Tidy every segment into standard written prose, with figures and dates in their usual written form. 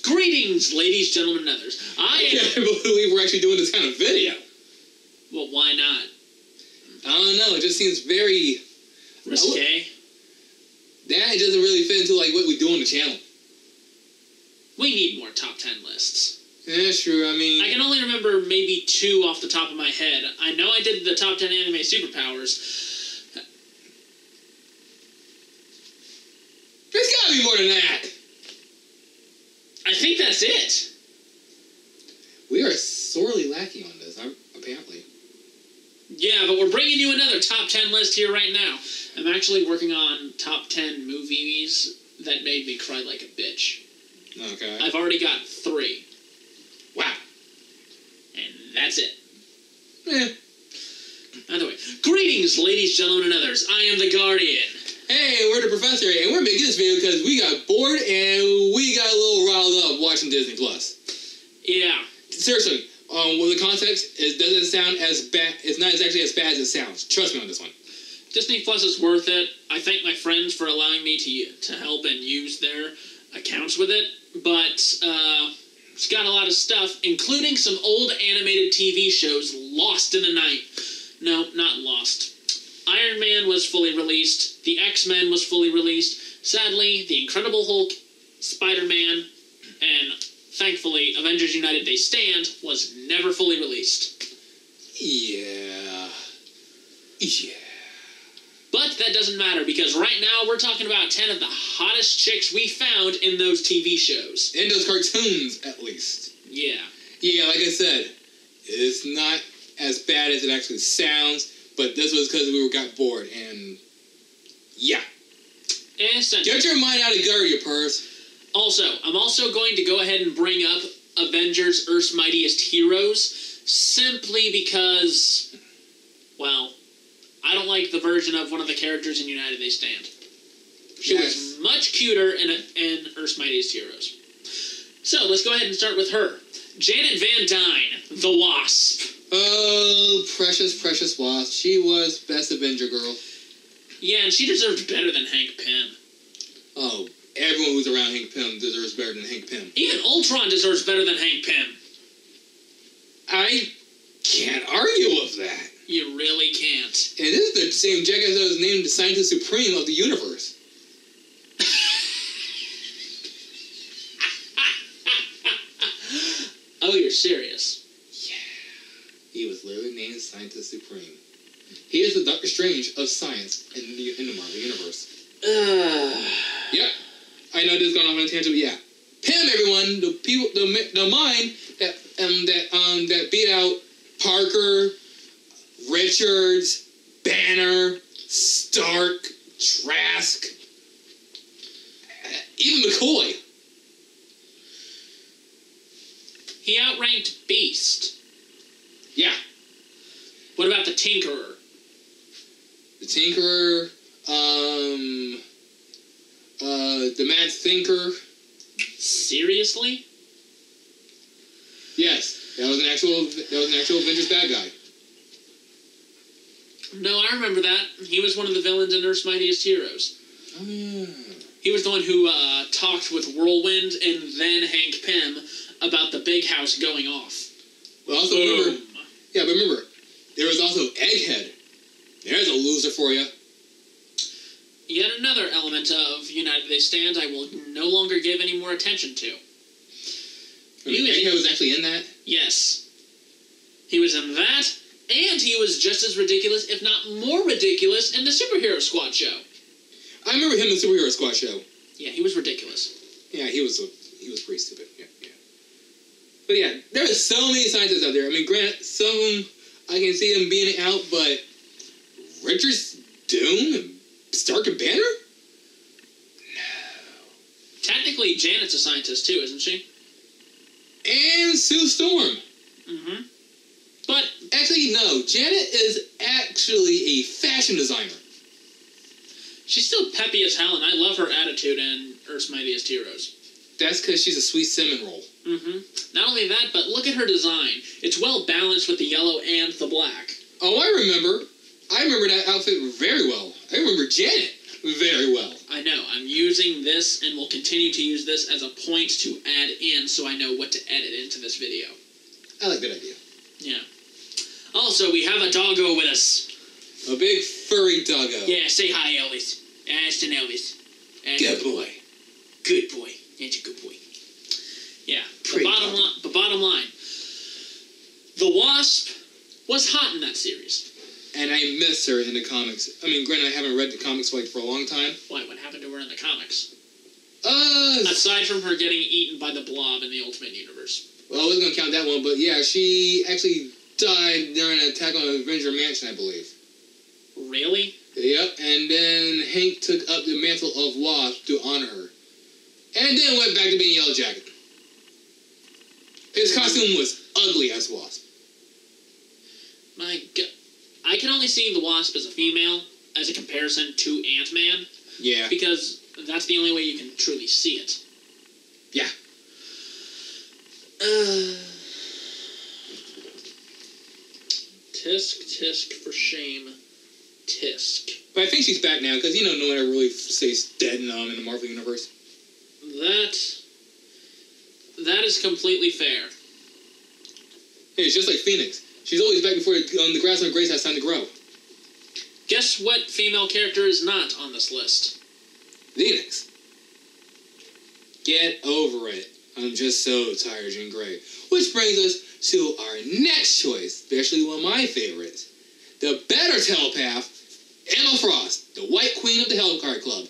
Greetings, ladies, gentlemen, and others. I can't believe we're actually doing this kind of video. Well, why not? I don't know. It just seems very risque. That doesn't really fit into like what we do on the channel. We need more top 10 lists. Yeah, sure. I mean, I can only remember maybe 2 off the top of my head. I know I did the top 10 anime superpowers. There's gotta be more than that. I think that's it. We are sorely lacking on this, apparently. Yeah, but we're bringing you another top 10 list here right now. I'm actually working on top 10 movies that made me cry like a bitch. Okay. I've already got 3. Wow. And that's it. Either way, greetings, ladies, gentlemen, and others. I am the Guardian. Hey, we're the Professor, and we're making this video because we got bored and we got a little riled up watching Disney Plus. Yeah. Seriously, with the context, it doesn't sound as bad. It's not exactly as bad as it sounds. Trust me on this one. Disney Plus is worth it. I thank my friends for allowing me to help and use their accounts with it, but it's got a lot of stuff, including some old animated TV shows lost in the night. No, not lost. Iron Man was fully released. The XMen was fully released. Sadly, The Incredible Hulk, Spider-Man, and thankfully, Avengers United They Stand was never fully released. Yeah. But that doesn't matter, because right now we're talking about 10 of the hottest chicks we found in those TV shows. In those cartoons, at least. Yeah. Yeah, like I said, it's not as bad as it actually sounds, but this was because we got bored, and yeah. Get your mind out of gutter, you purse. Also, I'm also going to go ahead and bring up Avengers Earth's Mightiest Heroes, simply because, well, I don't like the version of one of the characters in United They Stand. She was much cuter in Earth's Mightiest Heroes. So, let's go ahead and start with her. Janet Van Dyne, the Wasp. Oh, precious, precious Wasp. She was best Avenger girl. Yeah, and she deserved better than Hank Pym. Oh, everyone who's around Hank Pym deserves better than Hank Pym. Even Ultron deserves better than Hank Pym. I can't argue with that. You really can't. And this is the same jackass that was named the Scientist Supreme of the universe. Oh, you're serious? Yeah. He was literally named Scientist Supreme. He is the Doctor Strange of science in the Marvel Universe. Yep. I know this is going off on a tangent, but yeah. Pym, everyone, the mind that beat out Parker, Richards, Banner, Stark, Trask, even McCoy. He outranked Beast. Yeah. What about the Tinkerer? The Tinkerer, the Mad Thinker. Seriously? Yes, that was an actual Avengers bad guy. No, I remember that. He was one of the villains in Earth's Mightiest Heroes. Oh, yeah. He was the one who talked with Whirlwind and then Hank Pym about the big house going off. But also remember, there was also Egghead. There's a loser for you. Yet another element of United They Stand I will no longer give any more attention to. Egghead was actually in that? Yes. He was in that, and he was just as ridiculous, if not more ridiculous, in the Superhero Squad show. I remember him in the Superhero Squad show. Yeah, he was ridiculous. Yeah, he was pretty stupid. Yeah. But yeah, there are so many scientists out there. I mean, granted, some of them I can see them being out, but Richards, Doom, and Stark and Banner? No. Technically, Janet's a scientist too, isn't she? And Sue Storm. Mm-hmm. But actually, no. Janet is actually a fashion designer. She's still peppy as hell, and I love her attitude in Earth's Mightiest Heroes. That's because she's a sweet cinnamon roll. Mm-hmm. Not only that, but look at her design. It's well balanced with the yellow and the black. Oh, I remember that outfit very well. I remember Janet. very well. I know. I'm using this and will continue to use this as a point to add in so I know what to edit into this video. I like that idea. Yeah. Also, we have a doggo with us. A big furry doggo. Yeah, say hi, Elvis. Ashton Elvis. Good boy. Good boy. That's a good boy. Yeah. Pretty The bottom line. The Wasp was hot in that series. And I miss her in the comics. I mean, granted, I haven't read the comics for a long time. Why? What happened to her in the comics? Aside from her getting eaten by the Blob in the Ultimate Universe. Well, I wasn't going to count that one, but yeah, she actually died during an attack on Avenger Mansion, I believe. Really? Yep, and then Hank took up the mantle of Wasp to honor her. And then went back to being Yellow Jacket. His costume was ugly as Wasp. My God. I can only see the Wasp as a female as a comparison to Ant-Man. Yeah. Because that's the only way you can truly see it. Yeah. Tisk for shame. Tisk. But I think she's back now, because, no one ever really stays dead in the Marvel Universe. That is completely fair. Hey, it's just like Phoenix. She's always back before the grass on her grave has time to grow. Guess what female character is not on this list? Phoenix. Get over it. I'm just so tired of Jean Grey. Which brings us to our next choice, especially one of my favorites. The better telepath, Emma Frost, the White Queen of the Hellfire Club.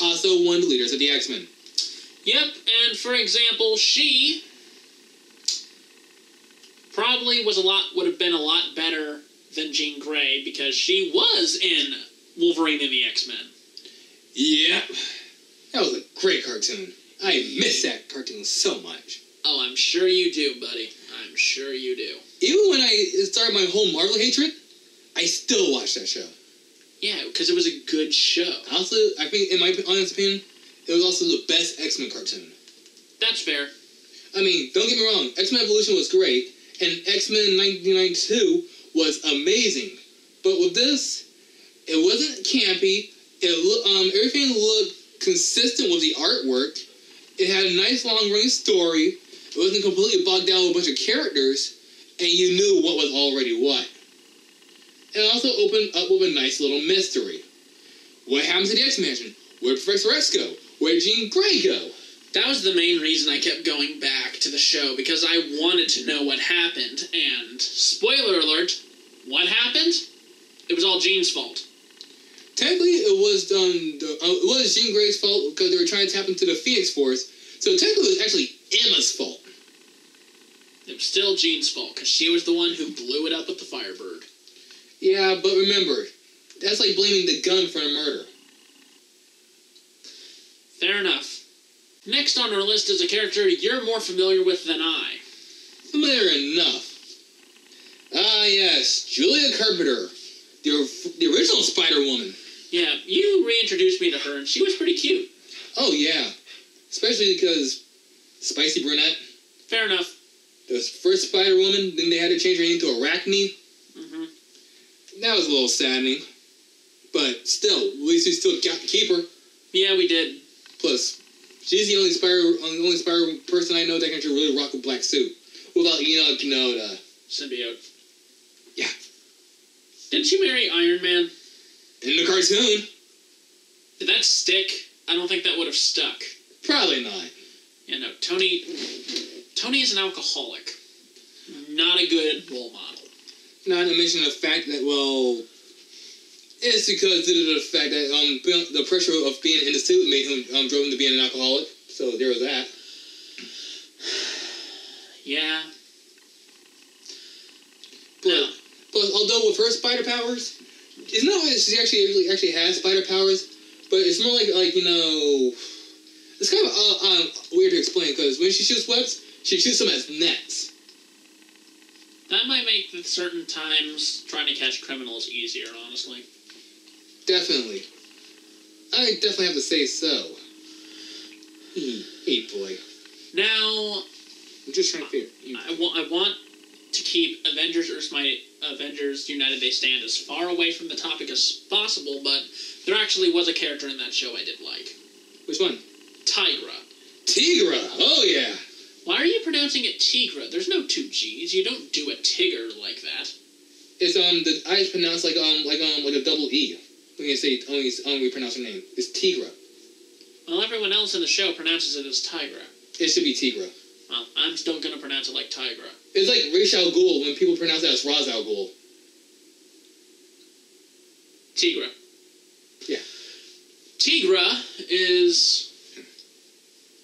Also one of the leaders of the X-Men. Yep, and for example, she probably would have been a lot better than Jean Grey because she was in Wolverine and the X-Men. Yep. That was a great cartoon. I miss that cartoon so much. Oh, I'm sure you do, buddy. I'm sure you do. Even when I started my whole Marvel hatred, I still watch that show. Yeah, because it was a good show. Also, I think, in my honest opinion, it was also the best X-Men cartoon. That's fair. I mean, don't get me wrong, X-Men Evolution was great, and X-Men 1992 was amazing. But with this, it wasn't campy. Everything looked consistent with the artwork. It had a nice long-running story. It wasn't completely bogged down with a bunch of characters, and you knew what was already what. And it also opened up with a nice little mystery. What happened to the X-Mansion? Where'd Professor X go? Where'd Jean Grey go? That was the main reason I kept going back to the show, because I wanted to know what happened, and spoiler alert, what happened? It was all Jean's fault. Technically, it was Jean Grey's fault because they were trying to tap into the Phoenix Force, so technically it was actually Emma's fault. It was still Jean's fault, because she was the one who blew it up with the Firebird. Yeah, but remember, that's like blaming the gun for the murder. Fair enough. Next on our list is a character you're more familiar with than I. Familiar enough. Ah, yes, Julia Carpenter, the original Spider-Woman. Yeah, you reintroduced me to her, and she was pretty cute. Oh, yeah. Especially because spicy brunette. Fair enough. The first Spider-Woman, then they had to change her name to Arachne. Mm-hmm. That was a little saddening. But still, at least we still got to keep her. Yeah, we did. Plus, she's the only Spider person I know that can actually really rock a black suit. Without, the symbiote. Yeah. Didn't she marry Iron Man? In the cartoon. Did that stick? I don't think that would have stuck. Probably not. Yeah, no. Tony is an alcoholic. Not a good role model. Not to mention the fact that, well, it's because of the fact that the pressure of being in the suit made him drove him to being an alcoholic. So there was that. Yeah. Plus, although with her spider powers, it's not like she actually has spider powers, but it's more like it's kind of weird to explain because when she shoots webs, she shoots them as nets. That might make certain times trying to catch criminals easier, honestly. Definitely. I definitely have to say so. Hey, boy. Now, I'm just trying to figure. I want to keep Avengers United They Stand as far away from the topic as possible, but there actually was a character in that show I did like. Which one? Tigra. Tigra! Oh, yeah. Why are you pronouncing it Tigra? There's no two G's. You don't do a Tigger like that. It's, the I is pronounced like a double E. When you say, only pronounce her name. It's Tigra. Well, everyone else in the show pronounces it as Tigra. It should be Tigra. Well, I'm still gonna pronounce it like Tigra. It's like Ra's al Ghul when people pronounce it as Ra's al Ghul. Tigra. Yeah. Tigra is,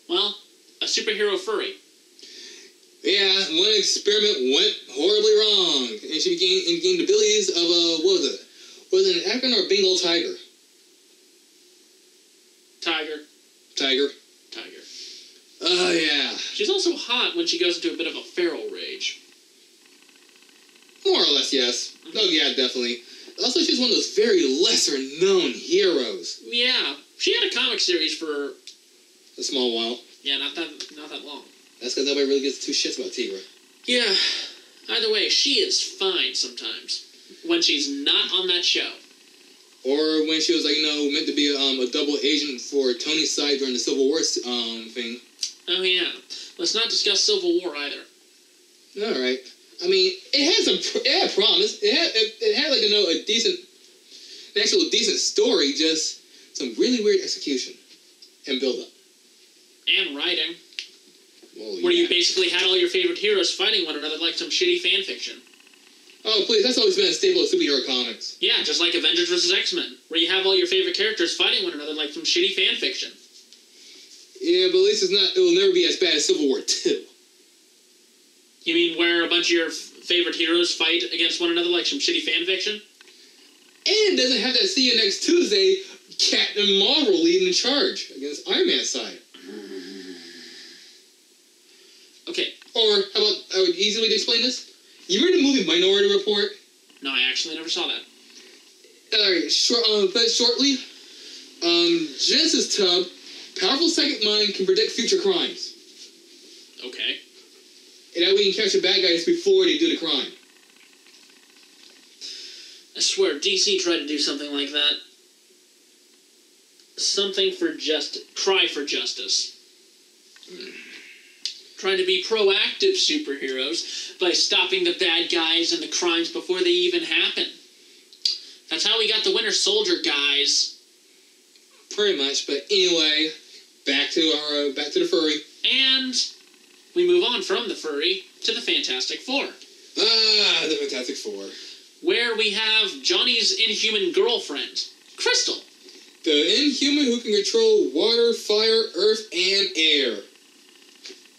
well, a superhero furry. Yeah, one experiment went horribly wrong, and she gained abilities of what was it? Was it an African or a Bengal tiger? Tiger. Tiger. Oh, yeah. She's also hot when she goes into a bit of a feral rage. More or less, yes. Oh, yeah, definitely. Also, she's one of those very lesser-known heroes. Yeah. She had a comic series for a small while. Yeah, not that long. That's because nobody really gives two shits about Tigra. Yeah. Either way, she is fine sometimes. When she's not on that show. Or when she was, like, meant to be a double agent for Tony's side during the Civil War thing. Oh, yeah. Let's not discuss Civil War either. All right. I mean, it had promise. It had like, an actual decent story, just some really weird execution and build-up. And writing. Well, where yeah. you basically had all your favorite heroes fighting one another like some shitty fan fiction. Oh, please, that's always been a staple of superhero comics. Yeah, just like Avengers vs. X-Men, where you have all your favorite characters fighting one another like some shitty fan fiction. Yeah, but at least it will never be as bad as Civil War 2. You mean where a bunch of your favorite heroes fight against one another like some shitty fan fiction? And doesn't have that see you next Tuesday Captain Marvel leading the charge against Iron Man's side. Okay. Or, how about, easy way to explain this? You remember the movie Minority Report? No, I actually never saw that. Alright, shortly, Genesis Tub, powerful psychic mind can predict future crimes. Okay. And that way you can catch the bad guys before they do the crime. I swear, DC tried to do something like that. Something for cry for justice. Trying to be proactive superheroes by stopping the bad guys and the crimes before they even happen. That's how we got the Winter Soldier, guys. Pretty much, but anyway, back to the furry. And we move on from the furry to the Fantastic Four. Ah, the Fantastic Four. Where we have Johnny's inhuman girlfriend, Crystal. The inhuman who can control water, fire, earth, and air.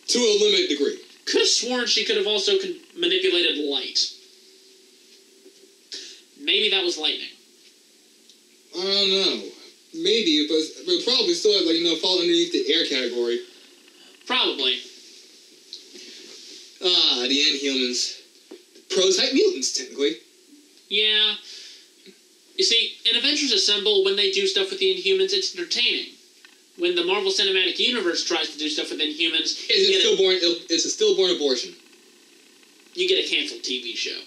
To a limited degree. Could have sworn she could have also manipulated light. Maybe that was lightning. I don't know. Maybe, but probably still, fall underneath the air category. Probably. Ah, the Inhumans. Prototype mutants, technically. Yeah. You see, in Avengers Assemble, when they do stuff with the Inhumans, it's entertaining. When the Marvel Cinematic Universe tries to do stuff with Inhumans... It's a stillborn abortion. You get a canceled TV show.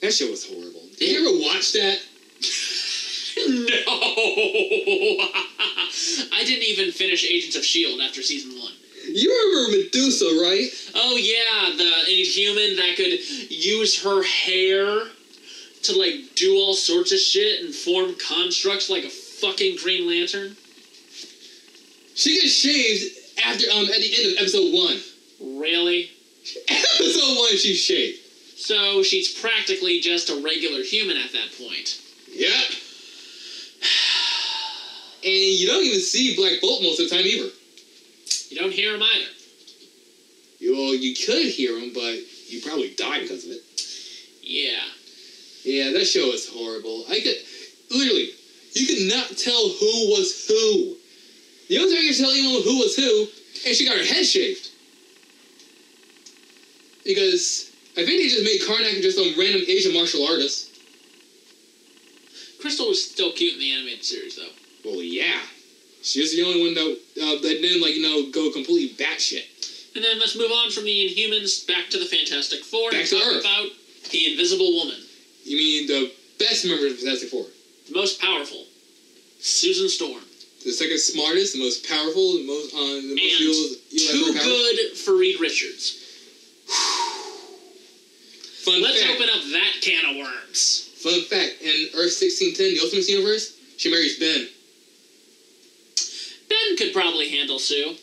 That show was horrible. Did you ever watch that? No! I didn't even finish Agents of S.H.I.E.L.D. after season 1. You remember Medusa, right? Oh yeah, the Inhuman that could use her hair to, do all sorts of shit and form constructs like a fucking Green Lantern. She gets shaved at the end of episode 1. Really? Episode 1, she's shaved. So she's practically just a regular human at that point. Yep. And you don't even see Black Bolt most of the time either. You don't hear him either. Well, you could hear him, but you probably die because of it. Yeah. Yeah, that show is horrible. Literally, you could not tell who was who. The only time you can tell anyone who was who, and she got her head shaved. Because I think they just made Karnak just some random Asian martial artist. Crystal was still cute in the animated series, though. Well, yeah. She was the only one that didn't, go completely batshit. And then let's move on from the Inhumans back to the Fantastic Four. Back to Earth. About the Invisible Woman. You mean the best member of the Fantastic Four? The most powerful. Susan Storm. The second smartest, the most powerful, the most too good for Reed Richards. Let's open up that can of worms. Fun fact, in Earth 1610, the Ultimate Universe, she marries Ben. Ben could probably handle Sue.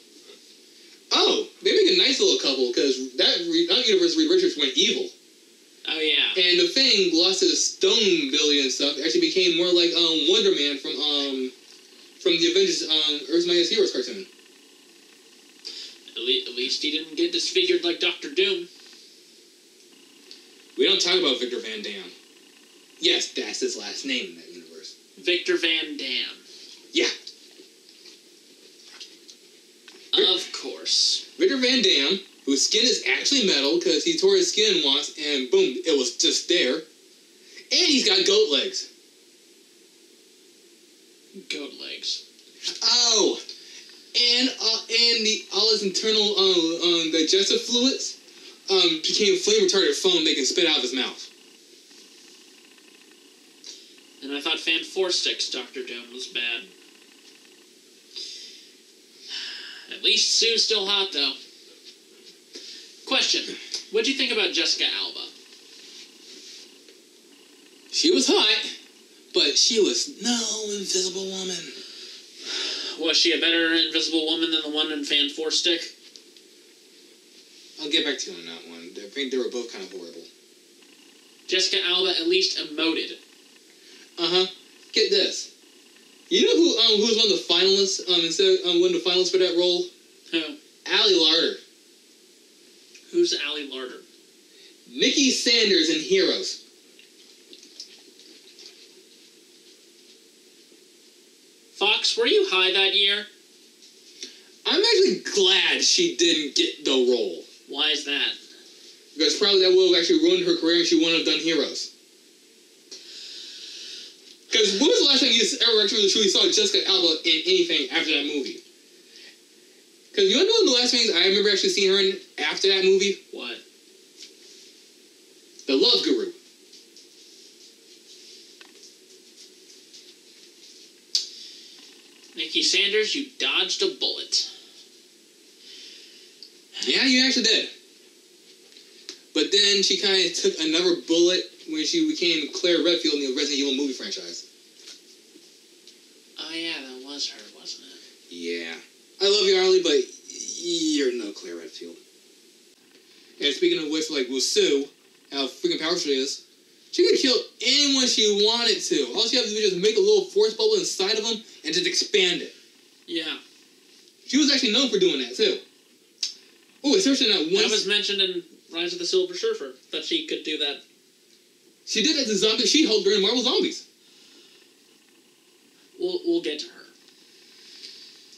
Oh, they make a nice little couple, because that universe, Reed Richards went evil. Oh, yeah. And the Thing lost his stone ability and stuff. It actually became more like Wonder Man from the Avengers Earth's Mightiest Heroes cartoon. At least he didn't get disfigured like Dr. Doom. We don't talk about Victor Van Dam. Yes, that's his last name in that universe. Victor Van Dam. Yeah. Of course. Victor Van Dam, whose skin is actually metal because he tore his skin once and boom, it was just there. And he's got goat legs. Goat legs. Oh, and all his internal digestive fluids became flame retardant foam they can spit out of his mouth. And I thought Fan 4-Sticks Dr. Doom was bad. At least Sue's still hot, though. Question. What'd you think about Jessica Alba? She was hot, but she was no Invisible Woman. Was she a better Invisible Woman than the one in Fan 4-Stick? I'll get back to you on that one. I think they were both kind of horrible. Jessica Alba at least emoted. Uh-huh. Get this. You know who was one of the finalists one of the finalists for that role? Who? Allie Larder. Who's Allie Larder? Nikki Sanders in Heroes. Fox, were you high that year? I'm actually glad she didn't get the role. Why is that? Because probably that would have actually ruined her career and she wouldn't have done Heroes. Because when was the last time you ever actually truly saw Jessica Alba in anything after that movie? Because you know the last things I remember actually seeing her in after that movie? What? The Love Guru. Nikki Sanders, you dodged a bullet. Yeah, you actually did. But then she kind of took another bullet when she became Claire Redfield in the Resident Evil movie franchise. Oh yeah, that was her, wasn't it? Yeah. I love you, Arlie, but you're no Claire Redfield. And speaking of which, like with Sue, how freaking powerful she is, she could kill anyone she wanted to. All she had to do was just make a little force bubble inside of them and just expand it. Yeah. She was actually known for doing that, too. Oh, especially that one... That was mentioned in Rise of the Silver Surfer, that she could do that. She did that to Zombie She-Hulk during Marvel Zombies. We'll get to her.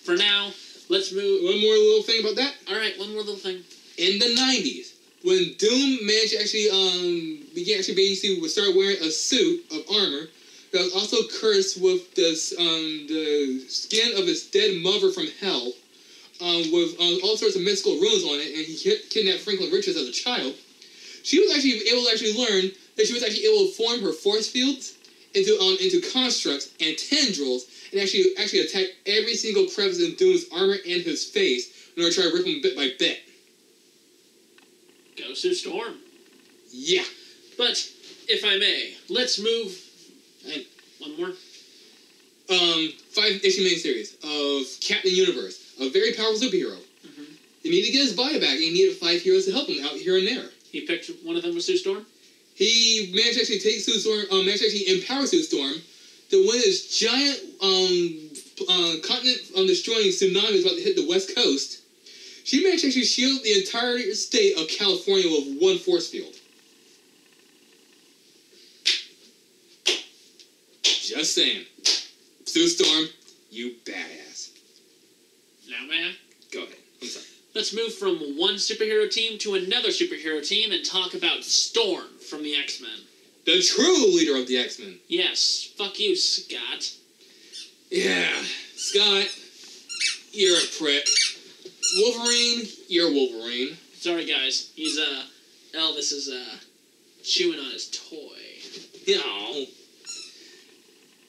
For now, let's move... One more little thing about that. Alright, one more little thing. In the 90s, when Doom managed to actually, basically start wearing a suit of armor that was also cursed with this, the skin of his dead mother from hell, with all sorts of mystical runes on it, and he kidnapped Franklin Richards as a child, she was actually able to learn that she was actually able to form her force fields into constructs and tendrils, and actually attack every single crevice in Doom's armor and his face in order to try to rip him bit by bit. Go Sue Storm. Yeah. But, if I may, let's move... one more? 5-issue miniseries of Captain Universe, a very powerful superhero. Mm-hmm. He needed to get his body back, and he needed 5 heroes to help him out here and there. He picked one of them with Sue Storm? He managed to actually take Sue Storm, managed to actually empower Sue Storm to win this giant continent-destroying tsunami about to hit the West Coast. She managed to actually shield the entire state of California with one force field. Just saying. Sue Storm, you badass. Now, man. Go ahead. I'm sorry. Let's move from one superhero team to another superhero team and talk about Storm from the X-Men. The true leader of the X-Men. Yes. Fuck you, Scott. Yeah. Scott, you're a prick. Wolverine, you're Wolverine. Sorry, guys. He's, Elvis is, chewing on his toy. No.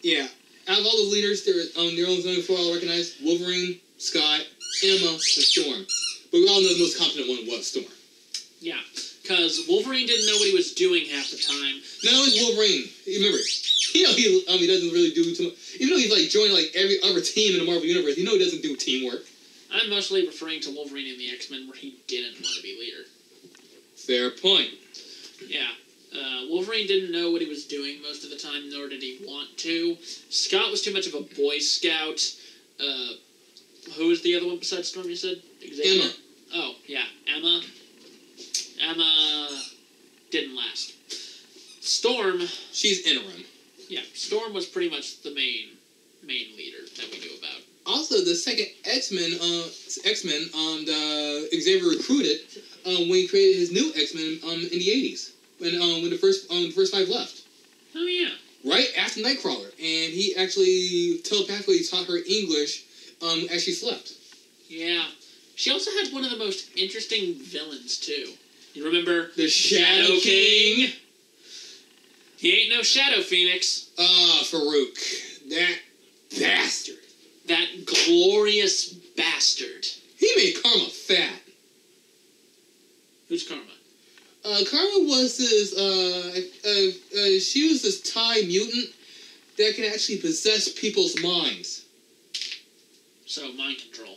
Yeah. Out of all the leaders, there are only 4 I'll recognize. Wolverine, Scott, Emma, and Storm. But we all know the most competent one was Storm. Yeah, because Wolverine didn't know what he was doing half the time. No, it's Wolverine. Remember, he doesn't really do too much. Even though he's like joined like every other team in the Marvel Universe, he doesn't do teamwork. I'm mostly referring to Wolverine in the X-Men where he didn't want to be leader. Fair point. Yeah. Wolverine didn't know what he was doing most of the time, nor did he want to. Scott was too much of a Boy Scout. Who was the other one besides Storm, you said? Xavier? Emma. Oh, yeah. Emma. Emma didn't last. Storm... She's interim. Yeah, Storm was pretty much the main leader that we knew about. Also, the second X-Men, Xavier recruited when he created his new X-Men in the 80s. When the first 5 left. Oh, yeah. Right after Nightcrawler. And he actually telepathically taught her English as she slept. Yeah. She also had one of the most interesting villains, too. You remember? The Shadow King? He ain't no Shadow Phoenix. Farouk. That bastard. That glorious bastard. He made Karma fat. Who's Karma? Karma was this, she was this Thai mutant that can actually possess people's minds. So, mind control.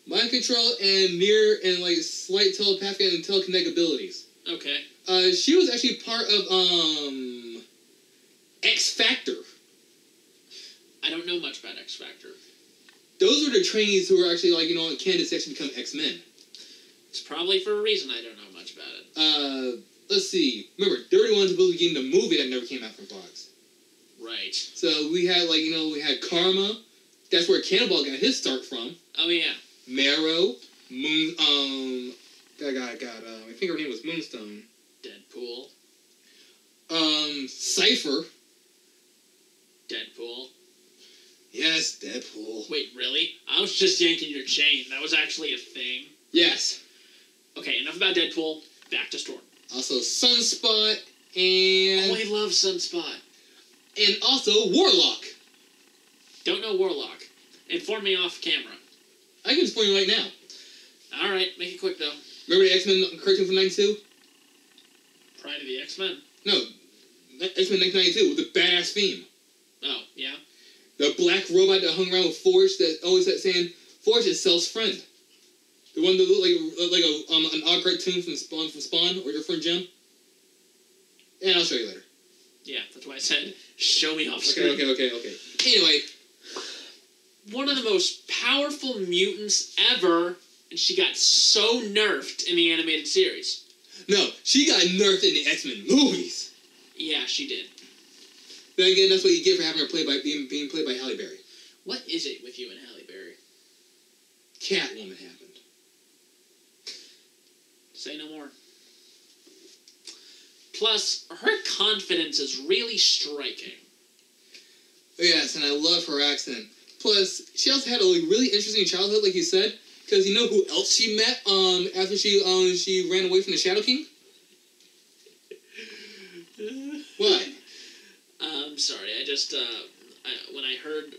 Mind control and slight telepathic and telekinetic abilities. Okay. She was actually part of, X Factor. I don't know much about X Factor. Those were the trainees who were actually, candidates to actually become X-Men. It's probably for a reason I don't know much about it. Let's see. Remember, they're the ones supposed to be getting the movie that never came out from Fox. Right. So we had, we had Karma. That's where Cannonball got his start from. Oh, yeah. Marrow. I think her name was Moonstone. Deadpool. Cypher. Deadpool. Yes, Deadpool. Wait, really? I was just yanking your chain. That was actually a thing. Yes. Okay, enough about Deadpool. Back to Storm. Also Sunspot and... Oh, I love Sunspot. And also Warlock. Don't know Warlock. Inform me off camera. I can explain you right now. Alright, make it quick though. Remember the X-Men cartoon from 92? Prior to the X-Men? No. X-Men 1992 with a badass theme. Oh, yeah? The black robot that hung around with Forge that always kept saying, Forge is Cell's friend. The one that looked like an odd cartoon from Spawn, or your friend Jim. And I'll show you later. Yeah, that's why I said, show me off screen. Okay. Anyway. One of the most powerful mutants ever, and she got so nerfed in the animated series. No, she got nerfed in the X-Men movies. Yeah, she did. Then again, that's what you get for having her being played by Halle Berry. What is it with you and Halle Berry? Catwoman happened. Say no more. Plus, her confidence is really striking. Yes, and I love her accent. Plus, she also had a really interesting childhood, like you said, because you know who else she met after she ran away from the Shadow King? What? I'm sorry, I just, when I heard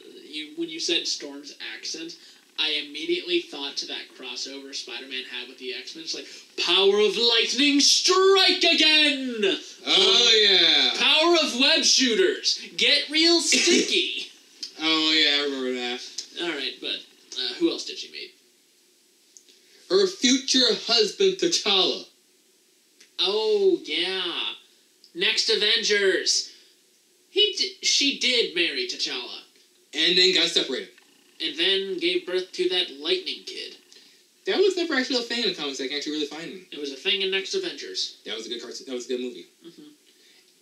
when you said Storm's accent, I immediately thought to that crossover Spider-Man had with the X-Men. It's like, power of lightning, strike again! Oh, yeah. Power of web shooters, get real sticky. Oh, yeah, I remember that. Alright, but who else did she meet? Her future husband, T'Challa. Oh, yeah. Next Avengers. She did marry T'Challa. And then got separated. And then gave birth to that Lightning Kid. That was never actually a thing in the comics. I can actually really find him. It was a thing in Next Avengers. That was a good cartoon. That was a good movie. Mm-hmm.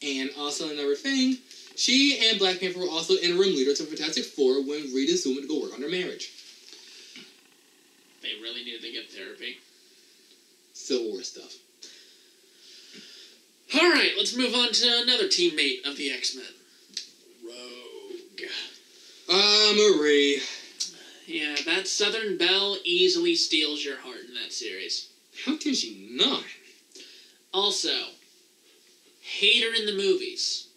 And also another thing, she and Black Panther were also interim leaders of Fantastic Four when Reed and Sue went to go work on their marriage. They really needed to get therapy. Civil War stuff. Alright, let's move on to another teammate of the X-Men. Rogue. Marie. Yeah, that Southern Belle easily steals your heart in that series. How can she not? Also, hate her in the movies.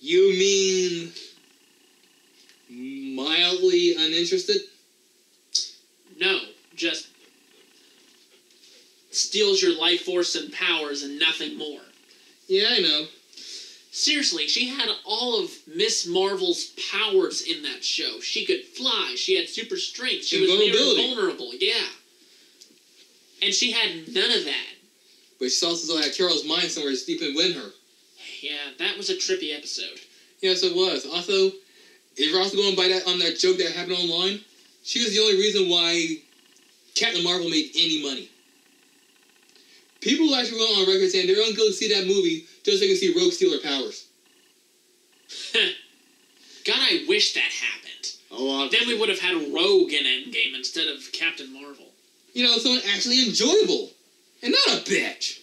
You mean mildly uninterested? No, just steals your life force and powers and nothing more. Yeah, I know. Seriously, she had all of Miss Marvel's powers in that show. She could fly, she had super strength, she was near invulnerable, yeah. And she had none of that. But she also had Carol's mind somewhere deep within her. Yeah, that was a trippy episode. Yes, it was. Also, if you're also going by that on that joke that happened online, she was the only reason why Captain Marvel made any money. People actually went on record saying they're going to go see that movie just so they can see Rogue steal her powers. God, I wish that happened. Oh, then we would have had Rogue in Endgame instead of Captain Marvel. You know, someone actually enjoyable. And not a bitch.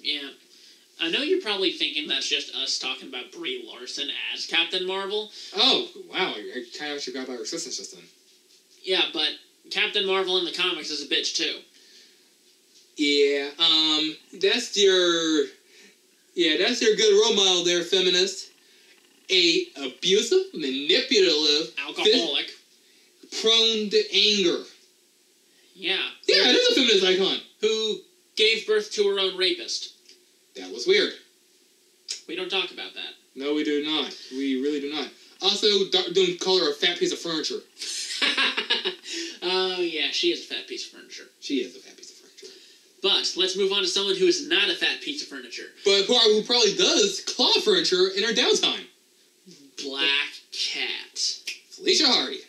Yeah. I know you're probably thinking that's just us talking about Brie Larson as Captain Marvel. Oh, wow. I kind of forgot about her assistant system. Yeah, but Captain Marvel in the comics is a bitch, too. Yeah, that's your good role model there, feminist. A abusive, manipulative, alcoholic, prone to anger. Yeah. Yeah, it is a feminist icon. Who gave birth to her own rapist. That was weird. We don't talk about that. No, we do not. We really do not. Also, don't call her a fat piece of furniture. Oh, yeah, she is a fat piece of furniture. She is a fat piece of furniture. But let's move on to someone who is not a fat piece of furniture. But who probably does claw furniture in her downtime. Black Cat. Felicia Hardy.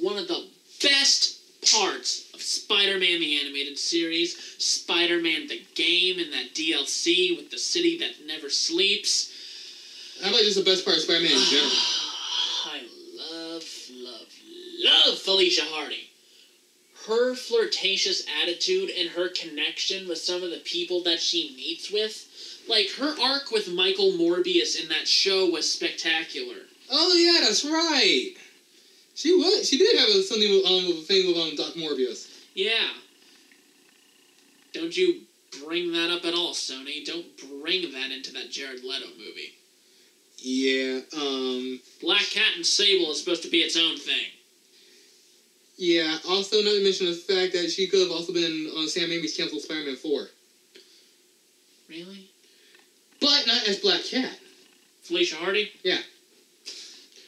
One of the best parts of Spider-Man the Animated Series, Spider-Man the Game, and that DLC with the city that never sleeps. How about just the best part of Spider-Man in general? I love Felicia Hardy. Her flirtatious attitude and her connection with some of the people that she meets with. Like, her arc with Michael Morbius in that show was spectacular. Oh, yeah, that's right. She did have something with a thing with Doc Morbius. Yeah. Don't you bring that up at all, Sony. Don't bring that into that Jared Leto movie. Yeah, Black Cat and Sable is supposed to be its own thing. Yeah, also not to mention the fact that she could have also been on Sam Raimi's canceled Spider-Man 4. Really? But not as Black Cat. Felicia Hardy? Yeah.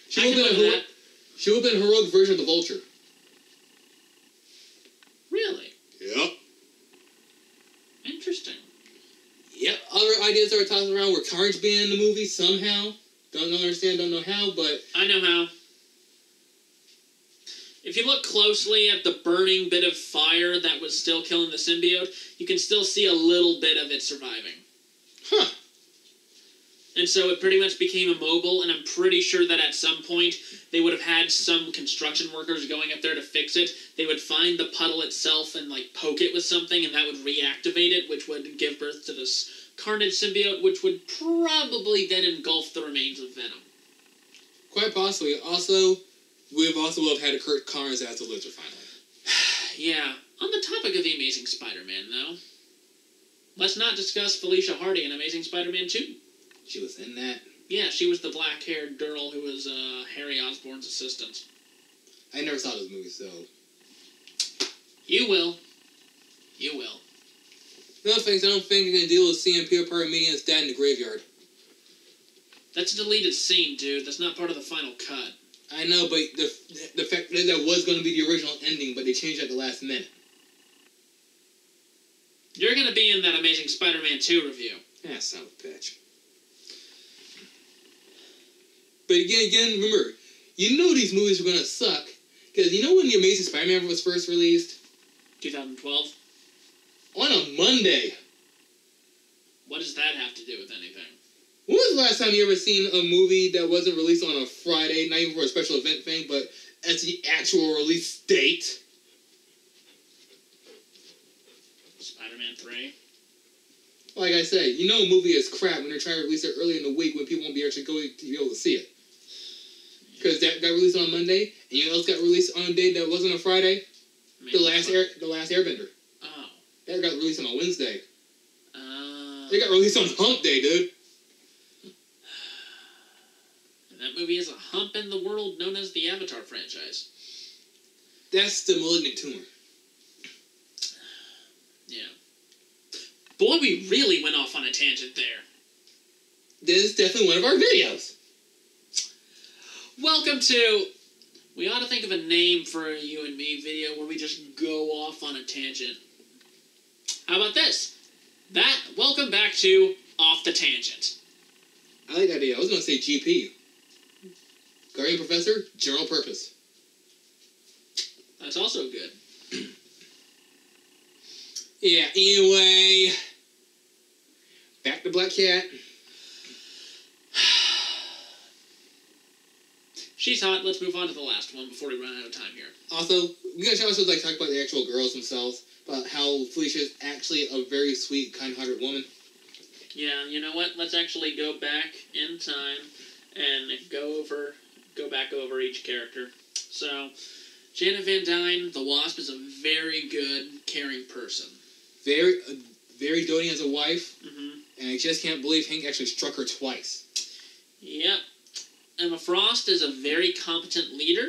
She would have been a heroic version of the Vulture. Really? Yep. Interesting. Yep. Other ideas that were tossed around were Carnage being in the movie somehow. Don't know how, but... I know how. If you look closely at the burning bit of fire that was still killing the symbiote, you can still see a little bit of it surviving. Huh. And so it pretty much became immobile, and I'm pretty sure that at some point they would have had some construction workers going up there to fix it. They would find the puddle itself and, like, poke it with something, and that would reactivate it, which would give birth to this Carnage symbiote, which would probably then engulf the remains of Venom. Quite possibly. Also, we've also had Kurt Connors as the Lizard, finally. Yeah. On the topic of The Amazing Spider-Man, though, let's not discuss Felicia Hardy in Amazing Spider-Man 2. She was in that? Yeah, she was the black-haired girl who was Harry Osborn's assistant. I never saw those movies, so... You will. You will. No thanks, I don't think you're going to deal with seeing Peter Parker meeting his dad in the graveyard. That's a deleted scene, dude. That's not part of the final cut. I know, but the fact that was going to be the original ending, but they changed it at the last minute. You're going to be in that Amazing Spider-Man 2 review. Yeah, son of a bitch. But again, remember, you know these movies were going to suck. Because you know when The Amazing Spider-Man was first released? 2012. On a Monday. What does that have to do with anything? When was the last time you ever seen a movie that wasn't released on a Friday, not even for a special event thing, but as the actual release date? Spider-Man 3. Like I said, you know a movie is crap when they're trying to release it early in the week when people won't be actually going to be able to see it. Because that got released on Monday, and you know what else got released on a day that wasn't a Friday? The Last Airbender. Oh. That got released on a Wednesday. Oh. It got released on Hump Day, dude. And that movie has a hump in the world known as the Avatar franchise. That's the malignant tumor. Yeah. Boy, we really went off on a tangent there. This is definitely one of our videos. Welcome to... We ought to think of a name for a you and me video where we just go off on a tangent. How about this? Welcome back to Off the Tangent. I like that idea. I was going to say GP. Guardian Professor, General Purpose. That's also good. Yeah, anyway. Back to Black Cat. She's hot. Let's move on to the last one before we run out of time here. Also, we gotta also talk about the actual girls themselves, about how Felicia is actually a very sweet, kind-hearted woman. Yeah, you know what? Let's actually go back in time and go back over each character. So, Janet Van Dyne, the Wasp, is a very good, caring person. Very doting as a wife, and I just can't believe Hank actually struck her twice. Yep. Emma Frost is a very competent leader,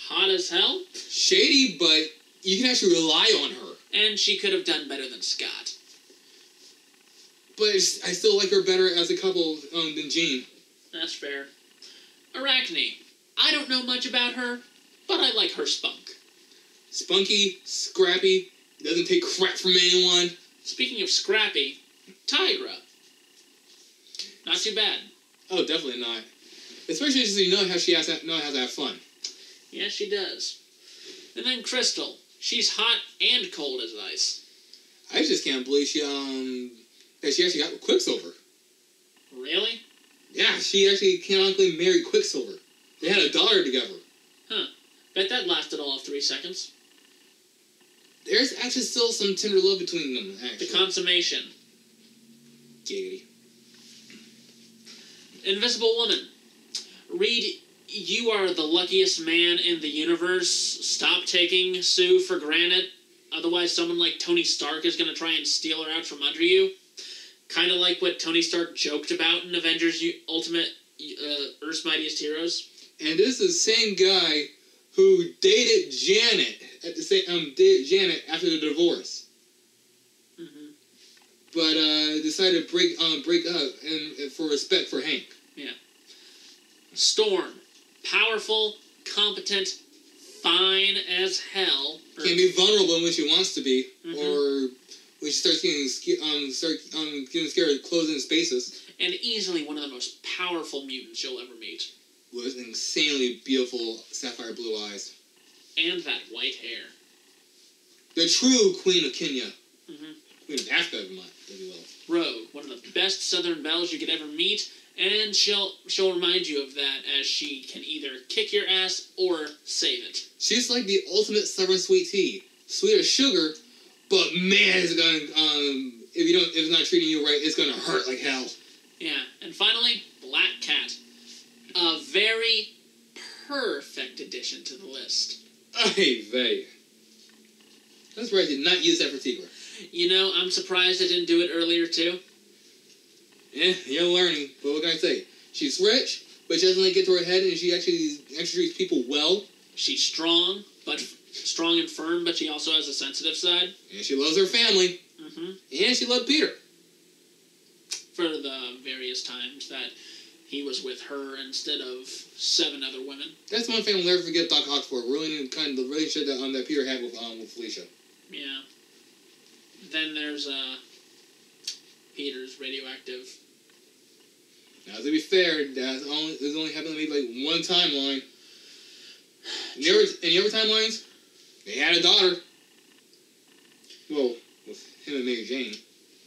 hot as hell. Shady, but you can actually rely on her. And she could have done better than Scott. But I still like her better as a couple than Jean. That's fair. Arachne. I don't know much about her, but I like her spunk. Spunky, scrappy, doesn't take crap from anyone. Speaking of scrappy, Tigra. Not too bad. Oh, definitely not. Especially since you know how she has to have fun. Yeah, she does. And then Crystal. She's hot and cold as ice. I just can't believe she actually got Quicksilver. Really? Yeah, she actually canonically married Quicksilver. They had a daughter together. Huh. Bet that lasted all of 3 seconds. There's actually still some tender love between them, actually. The consummation. Giggity. Invisible Woman. Reed, you are the luckiest man in the universe. Stop taking Sue for granted. Otherwise, someone like Tony Stark is going to try and steal her out from under you. Kind of like what Tony Stark joked about in Avengers Ultimate Earth's Mightiest Heroes. And this is the same guy who dated Janet after the divorce. But decided to break up and for respect for Hank. Yeah. Storm. Powerful, competent, fine as hell. Can be vulnerable when she wants to be, or when she starts getting scared of closing spaces. And easily one of the most powerful mutants you'll ever meet. With insanely beautiful sapphire blue eyes. And that white hair. The true Queen of Kenya. Queen of Africa, if you will. Rogue, one of the best Southern belles you could ever meet, and she'll remind you of that as she can either kick your ass or save it. She's like the ultimate stubborn sweet tea. Sweet as sugar, but man, it's gonna if it's not treating you right, it's gonna hurt like hell. Yeah, and finally, Black Cat. A very perfect addition to the list. Hey, vey. That's right, I did not use that for Tigra. You know, I'm surprised I didn't do it earlier, too. Yeah, you're learning. But what can I say? She's rich, but she doesn't let it get to her head, and she actually treats people well. She's strong and firm, but she also has a sensitive side. And she loves her family. And she loved Peter. For the various times that he was with her instead of 7 other women. That's one thing I'll never forget Doc Ock for. Really, kind of the relationship that Peter had with Felicia. Yeah. Then there's Peter's radioactive. Now, to be fair, this only happened to me like one timeline. In the other timelines, they had a daughter. Well, with him and Mary Jane.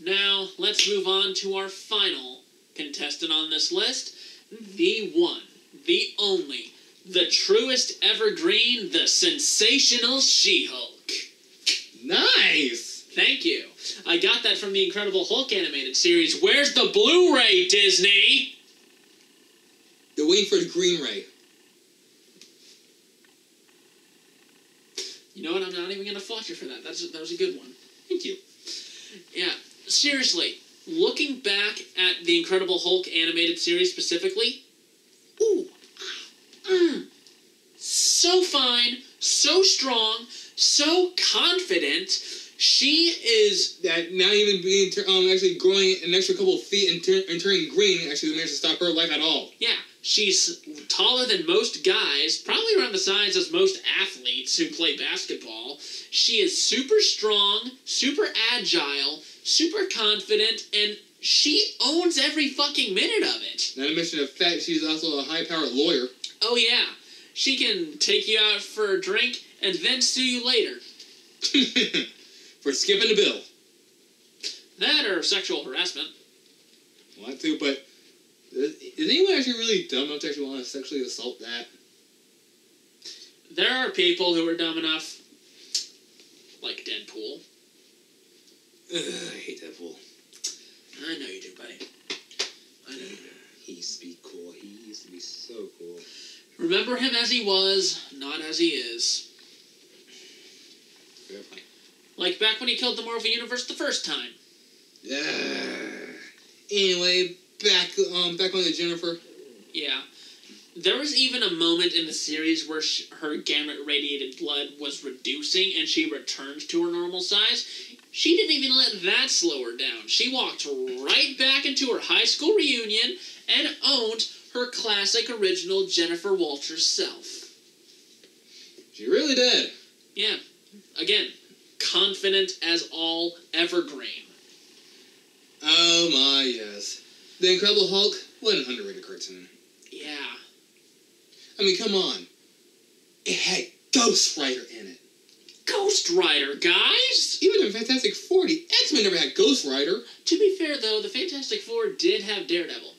Now, let's move on to our final contestant on this list. The one, the only, the truest evergreen, the sensational She-Hulk. Nice! Thank you. I got that from the Incredible Hulk animated series. Where's the Blu-ray, Disney? They're waiting for the Green Ray. You know what? I'm not even going to fault you for that. That was a good one. Thank you. Yeah. Seriously, looking back at the Incredible Hulk animated series specifically, so fine, so strong, so confident. She is that not even being actually growing an extra couple of feet and turning green actually managed to stop her life at all. Yeah, she's taller than most guys, probably around the size as most athletes who play basketball. She is super strong, super agile, super confident, and she owns every fucking minute of it. Not to mention the fact she's also a high-powered lawyer. Oh yeah, she can take you out for a drink and then sue you later. For skipping the bill. That or sexual harassment. Well, that too, but is anyone actually really dumb enough to actually want to sexually assault that? There are people who are dumb enough, like Deadpool. I hate Deadpool. I know you do, buddy. I know you do. He used to be cool. He used to be so cool. Remember him as he was, not as he is. Fair point. Like back when he killed the Marvel Universe the first time. Anyway, back on to Jennifer. Yeah. There was even a moment in the series where her gamma-radiated blood was reducing and she returned to her normal size. She didn't even let that slow her down. She walked right back into her high school reunion and owned her classic original Jennifer Walters self. She really did. Yeah. Again, confident as all evergreen. Oh my, yes. The Incredible Hulk, what an underrated cartoon. Yeah. I mean, come on. It had Ghost Rider in it. Ghost Rider, guys! Even in Fantastic Four, the X-Men never had Ghost Rider. To be fair, though, the Fantastic Four did have Daredevil.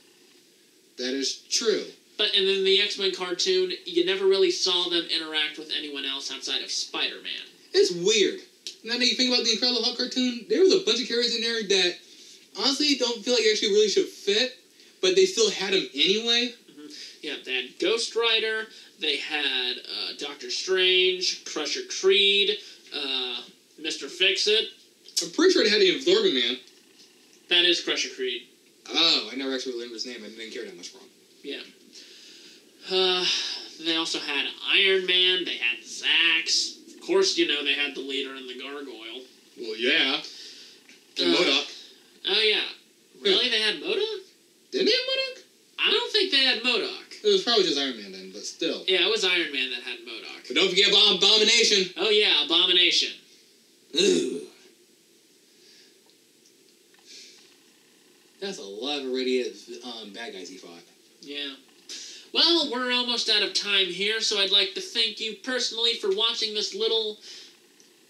That is true. But in the X-Men cartoon, you never really saw them interact with anyone else outside of Spider-Man. It's weird. Now that you think about the Incredible Hulk cartoon, there was a bunch of characters in there that honestly don't feel like actually really should fit, but they still had them anyway. Mm-hmm. Yeah, they had Ghost Rider, they had Doctor Strange, Crusher Creed, Mr. Fix-It. I'm pretty sure they had the Absorbing Man. That is Crusher Creed. Oh, I never actually learned his name. I didn't care that much for him. Yeah. They also had Iron Man, they had Zax. Of course, you know, they had the leader and the gargoyle. Well, yeah. And MODOK. Oh, yeah. Really? They had MODOK? Didn't they have MODOK? I don't think they had MODOK. It was probably just Iron Man then, but still. Yeah, it was Iron Man that had MODOK. But don't forget about Abomination. Oh, yeah, Abomination. Ooh. That's a lot of irradiated bad guys he fought. Yeah. Well, we're almost out of time here, so I'd like to thank you personally for watching this little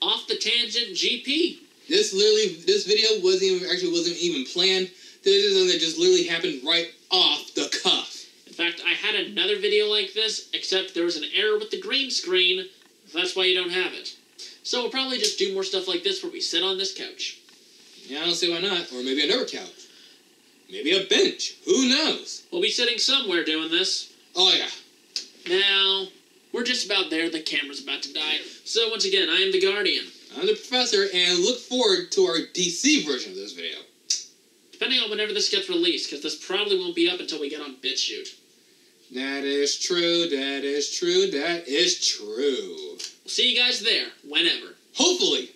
off-the-tangent GP. This video wasn't even planned. This is something that just literally happened right off the cuff. In fact, I had another video like this, except there was an error with the green screen. That's why you don't have it. So we'll probably just do more stuff like this where we sit on this couch. Yeah, I don't see why not. Or maybe another couch. Maybe a bench. Who knows? We'll be sitting somewhere doing this. Oh, yeah. Now, we're just about there. The camera's about to die. So once again, I am the Guardian. I'm the Professor, and look forward to our DC version of this video. Depending on whenever this gets released, because this probably won't be up until we get on BitChute. That is true, that is true, that is true. We'll see you guys there, whenever. Hopefully.